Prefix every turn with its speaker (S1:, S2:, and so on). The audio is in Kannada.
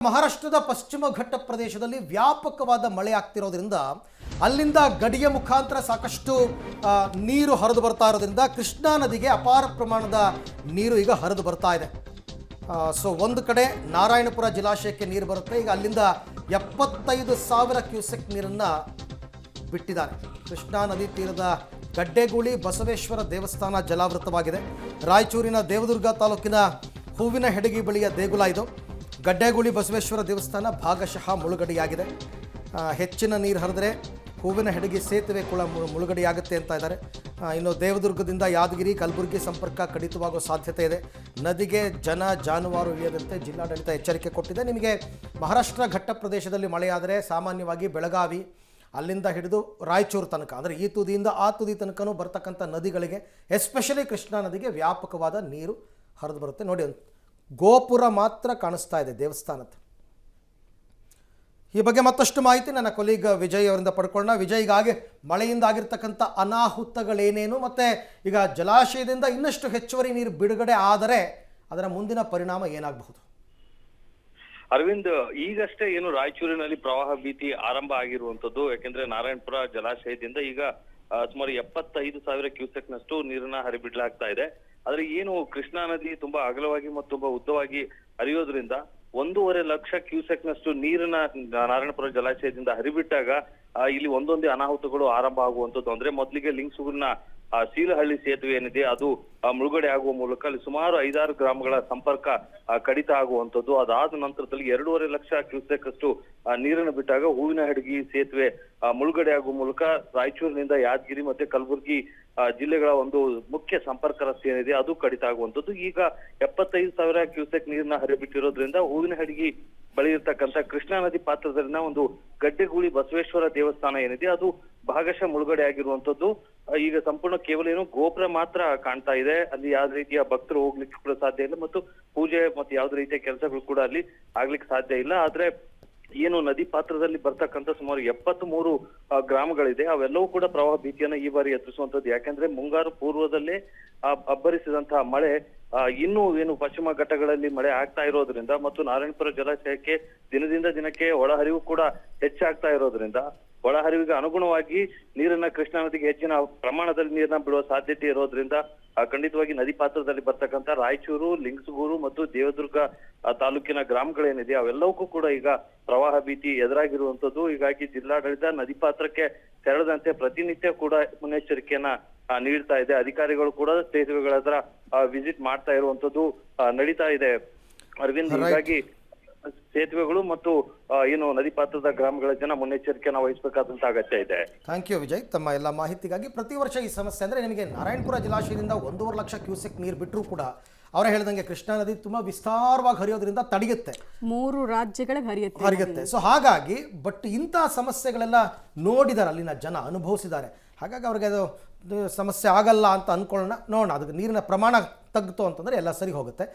S1: ಮಹಾರಾಷ್ಟ್ರದ ಪಶ್ಚಿಮ ಘಟ್ಟ ಪ್ರದೇಶದಲ್ಲಿ ವ್ಯಾಪಕವಾದ ಮಳೆ ಆಗ್ತಿರೋದ್ರಿಂದ ಅಲ್ಲಿಂದ ಗಡಿಯ ಮುಖಾಂತರ ಸಾಕಷ್ಟು ನೀರು ಹರಿದು ಬರ್ತಾ ಇರೋದ್ರಿಂದ ಕೃಷ್ಣಾ ನದಿಗೆ ಅಪಾರ ಪ್ರಮಾಣದ ನೀರು ಈಗ ಹರಿದು ಬರ್ತಾ ಇದೆ. ಸೊ ಒಂದು ಕಡೆ ನಾರಾಯಣಪುರ ಜಲಾಶಯಕ್ಕೆ ನೀರು ಬರುತ್ತೆ. ಈಗ ಅಲ್ಲಿಂದ 75,000 ಕ್ಯೂಸೆಕ್ ನೀರನ್ನು ಬಿಟ್ಟಿದ್ದಾರೆ. ಕೃಷ್ಣಾ ನದಿ ತೀರದ ಗಡ್ಡೆಗೂಳಿ ಬಸವೇಶ್ವರ ದೇವಸ್ಥಾನ ಜಲಾವೃತವಾಗಿದೆ. ರಾಯಚೂರಿನ ದೇವದುರ್ಗ ತಾಲೂಕಿನ ಹೂವಿನ ಹೆಡಗಿ ಬಳಿಯ ದೇಗುಲ ಇದು. ಗಡ್ಡೆಗೂಳಿ ಬಸವೇಶ್ವರ ದೇವಸ್ಥಾನ ಭಾಗಶಃ ಮುಳುಗಡೆಯಾಗಿದೆ. ಹೆಚ್ಚಿನ ನೀರು ಹರಿದರೆ ಹೂವಿನ ಹೆಡಗಿ ಸೇತುವೆ ಕೂಡ ಮುಳುಗಡೆಯಾಗುತ್ತೆ ಅಂತ ಇದ್ದಾರೆ. ಇನ್ನು ದೇವದುರ್ಗದಿಂದ ಯಾದಗಿರಿ ಕಲಬುರಗಿ ಸಂಪರ್ಕ ಕಡಿತವಾಗೋ ಸಾಧ್ಯತೆ ಇದೆ. ನದಿಗೆ ಜನ ಜಾನುವಾರು ಇಳಿಯದಂತೆ ಜಿಲ್ಲಾಡಳಿತ ಎಚ್ಚರಿಕೆ ಕೊಟ್ಟಿದೆ. ನಿಮಗೆ ಮಹಾರಾಷ್ಟ್ರ ಘಟ್ಟ ಪ್ರದೇಶದಲ್ಲಿ ಮಳೆಯಾದರೆ ಸಾಮಾನ್ಯವಾಗಿ ಬೆಳಗಾವಿ ಅಲ್ಲಿಂದ ಹಿಡಿದು ರಾಯಚೂರು ತನಕ, ಅಂದರೆ ಈ ತುದಿಯಿಂದ ಆ ತುದಿ ತನಕನೂ ಬರ್ತಕ್ಕಂಥ ನದಿಗಳಿಗೆ, ಎಸ್ಪೆಷಲಿ ಕೃಷ್ಣಾ ನದಿಗೆ ವ್ಯಾಪಕವಾದ ನೀರು ಹರಿದು ಬರುತ್ತೆ. ನೋಡಿ, ಗೋಪುರ ಮಾತ್ರ ಕಾಣಿಸ್ತಾ ಇದೆ ದೇವಸ್ಥಾನದ. ಈ ಬಗ್ಗೆ ಮತ್ತಷ್ಟು ಮಾಹಿತಿ ನನ್ನ ಕೊಲೀಗ್ ವಿಜಯ್ ಅವರಿಂದ ಪಡ್ಕೊಳ್ಳೋಣ. ವಿಜಯ್, ಈಗಾಗಲೇ ಮಳೆಯಿಂದ ಆಗಿರ್ತಕ್ಕಂಥ ಅನಾಹುತಗಳೇನೇನು, ಮತ್ತು ಈಗ ಜಲಾಶಯದಿಂದ ಇನ್ನಷ್ಟು ಹೆಚ್ಚುವರಿ ನೀರು ಬಿಡುಗಡೆ ಆದರೆ ಅದರ ಮುಂದಿನ ಪರಿಣಾಮ ಏನಾಗಬಹುದು?
S2: ಅರವಿಂದ್, ಈಗಷ್ಟೇ ಏನು ರಾಯಚೂರಿನಲ್ಲಿ ಪ್ರವಾಹ ಭೀತಿ ಆರಂಭ ಆಗಿರುವಂತದ್ದು. ಯಾಕೆಂದ್ರೆ ನಾರಾಯಣಪುರ ಜಲಾಶಯದಿಂದ ಈಗ ಸುಮಾರು 75,000 ಕ್ಯೂಸೆಕ್ ನಷ್ಟು ನೀರನ್ನ ಹರಿಬಿಡ್ಲಾಗ್ತಾ ಇದೆ. ಆದ್ರೆ ಏನು ಕೃಷ್ಣಾ ನದಿ ತುಂಬಾ ಅಗಲವಾಗಿ ಮತ್ತು ತುಂಬಾ ಉದ್ದವಾಗಿ ಹರಿಯೋದ್ರಿಂದ 1.5 ಲಕ್ಷ ಕ್ಯೂಸೆಕ್ ನಷ್ಟು ನೀರನ್ನ ನಾರಾಯಣಪುರ ಜಲಾಶಯದಿಂದ ಹರಿಬಿಟ್ಟಾಗ ಇಲ್ಲಿ ಒಂದೊಂದೇ ಅನಾಹುತಗಳು ಆರಂಭ ಆಗುವಂತದ್ದು. ಅಂದ್ರೆ ಮೊದಲಿಗೆ ಲಿಂಗಸೂರಿನ ಸೀಲಹಳ್ಳಿ ಸೇತುವೆ ಏನಿದೆ ಅದು ಮುಳುಗಡೆ ಆಗುವ ಮೂಲಕ ಅಲ್ಲಿ ಸುಮಾರು 5-6 ಗ್ರಾಮಗಳ ಸಂಪರ್ಕ ಕಡಿತ ಆಗುವಂತದ್ದು. ಅದಾದ ನಂತರದಲ್ಲಿ 2.5 ಲಕ್ಷ ಕ್ಯೂಸೆಕ್ ಅಷ್ಟು ನೀರನ್ನು ಬಿಟ್ಟಾಗ ಹೂವಿನ ಹಡಗಿ ಸೇತುವೆ ಮುಳುಗಡೆ ಆಗುವ ಮೂಲಕ ರಾಯಚೂರಿನಿಂದ ಯಾದಗಿರಿ ಮತ್ತೆ ಕಲಬುರಗಿ ಜಿಲ್ಲೆಗಳ ಒಂದು ಮುಖ್ಯ ಸಂಪರ್ಕ ರಸ್ತೆ ಏನಿದೆ ಅದು ಕಡಿತ ಆಗುವಂತದ್ದು. ಈಗ 75,000 ಕ್ಯೂಸೆಕ್ ನೀರನ್ನ ಹರಿಬಿಟ್ಟಿರೋದ್ರಿಂದ ಹೂವಿನ ಹಡಗಿ ಬಳಿ ಇರ್ತಕ್ಕಂಥ ಕೃಷ್ಣಾ ನದಿ ಪಾತ್ರದಲ್ಲಿನ ಒಂದು ಗಡ್ಡೆಗೂಳಿ ಬಸವೇಶ್ವರ ದೇವಸ್ಥಾನ ಏನಿದೆ ಅದು ಭಾಗಶಃ ಮುಳುಗಡೆ ಆಗಿರುವಂತದ್ದು. ಈಗ ಸಂಪೂರ್ಣ ಕೇವಲ ಏನು ಗೋಪುರ ಮಾತ್ರ ಕಾಣ್ತಾ ಇದೆ. ಅಲ್ಲಿ ಯಾವ್ದು ರೀತಿಯ ಭಕ್ತರು ಹೋಗ್ಲಿಕ್ಕೆ ಕೂಡ ಸಾಧ್ಯ ಇಲ್ಲ ಮತ್ತು ಪೂಜೆ ಮತ್ತೆ ಯಾವ್ದು ರೀತಿಯ ಕೆಲಸಗಳು ಕೂಡ ಅಲ್ಲಿ ಆಗ್ಲಿಕ್ಕೆ ಸಾಧ್ಯ ಇಲ್ಲ. ಆದ್ರೆ ಏನು ನದಿ ಪಾತ್ರದಲ್ಲಿ ಬರ್ತಕ್ಕಂಥ ಸುಮಾರು 73 ಗ್ರಾಮಗಳಿದೆ, ಅವೆಲ್ಲವೂ ಕೂಡ ಪ್ರವಾಹ ಭೀತಿಯನ್ನ ಈ ಬಾರಿ ಎದುರಿಸುವಂತದ್ದು. ಯಾಕೆಂದ್ರೆ ಮುಂಗಾರು ಪೂರ್ವದಲ್ಲೇ ಅಬ್ಬರಿಸಿದಂತಹ ಮಳೆ ಇನ್ನೂ ಏನು ಪಶ್ಚಿಮ ಘಟ್ಟಗಳಲ್ಲಿ ಮಳೆ ಆಗ್ತಾ ಇರೋದ್ರಿಂದ ಮತ್ತು ನಾರಾಯಣಪುರ ಜಲಾಶಯಕ್ಕೆ ದಿನದಿಂದ ದಿನಕ್ಕೆ ಒಳಹರಿವು ಕೂಡ ಹೆಚ್ಚಾಗ್ತಾ ಇರೋದ್ರಿಂದ ಒಳಹರಿವಿಗೆ ಅನುಗುಣವಾಗಿ ನೀರನ್ನ ಕೃಷ್ಣಾ ನದಿಗೆ ಹೆಚ್ಚಿನ ಪ್ರಮಾಣದಲ್ಲಿ ನೀರನ್ನ ಬಿಡುವ ಸಾಧ್ಯತೆ ಇರೋದ್ರಿಂದ ಖಂಡಿತವಾಗಿ ನದಿ ಪಾತ್ರದಲ್ಲಿ ಬರ್ತಕ್ಕಂಥ ರಾಯಚೂರು, ಲಿಂಗಸಗೂರು ಮತ್ತು ದೇವದುರ್ಗ ತಾಲೂಕಿನ ಗ್ರಾಮಗಳೇನಿದೆ ಅವೆಲ್ಲವಕ್ಕೂ ಕೂಡ ಈಗ ಪ್ರವಾಹ ಭೀತಿ ಎದುರಾಗಿರುವಂತದ್ದು. ಹೀಗಾಗಿ ಜಿಲ್ಲಾಡಳಿತ ನದಿ ಪಾತ್ರಕ್ಕೆ ತೆರಳದಂತೆ ಪ್ರತಿನಿತ್ಯ ಕೂಡ ಮುನ್ನೆಚ್ಚರಿಕೆಯನ್ನ ನೀಡ್ತಾ ಇದೆ. ಅಧಿಕಾರಿಗಳು ಕೂಡ ಸೇತುವೆಗಳ ಹತ್ರ ವಿಸಿಟ್ ಮಾಡ್ತಾ ಇರುವಂತದ್ದು ನಡೀತಾ ಇದೆ ಅರವಿಂದ್. ಹೀಗಾಗಿ ಸೇತುವೆಗಳು ಮತ್ತು ಏನು ನದಿ ಪಾತ್ರದ ಗ್ರಾಮಗಳ ಜನ ಮುನ್ನೆಚ್ಚರಿಕೆಯನ್ನು ವಹಿಸಬೇಕಾದಂತ ಅಗತ್ಯ ಇದೆ.
S1: ಥ್ಯಾಂಕ್ ಯು ವಿಜಯ್, ತಮ್ಮ ಎಲ್ಲ ಮಾಹಿತಿಗಾಗಿ. ಪ್ರತಿ ವರ್ಷ ಈ ಸಮಸ್ಯೆ ಅಂದರೆ ನಿಮಗೆ ನಾರಾಯಣಪುರ ಜಲಾಶಯದಿಂದ 1.5 ಲಕ್ಷ ಕ್ಯೂಸೆಕ್ ನೀರು ಬಿಟ್ಟರೂ ಕೂಡ ಅವರೇ ಹೇಳಿದಂಗೆ ಕೃಷ್ಣಾ ನದಿ ತುಂಬಾ ವಿಸ್ತಾರವಾಗಿ ಹರಿಯೋದ್ರಿಂದ ತಡೆಯುತ್ತೆ,
S3: 3 ರಾಜ್ಯಗಳಿಗೆ
S1: ಹರಿಯುತ್ತೆ. ಸೊ ಹಾಗಾಗಿ ಬಟ್ ಇಂತಹ ಸಮಸ್ಯೆಗಳೆಲ್ಲ ನೋಡಿದ್ದಾರೆ, ಅಲ್ಲಿನ ಜನ ಅನುಭವಿಸಿದ್ದಾರೆ. ಹಾಗಾಗಿ ಅವ್ರಿಗೆ ಅದು ಸಮಸ್ಯೆ ಆಗಲ್ಲ ಅಂತ ಅಂದ್ಕೊಳ್ಳೋಣ. ನೋಡೋಣ, ಅದಕ್ಕೆ ನೀರಿನ ಪ್ರಮಾಣ ತಗ್ಗಿತು ಅಂತಂದರೆ ಎಲ್ಲ ಸರಿ ಹೋಗುತ್ತೆ.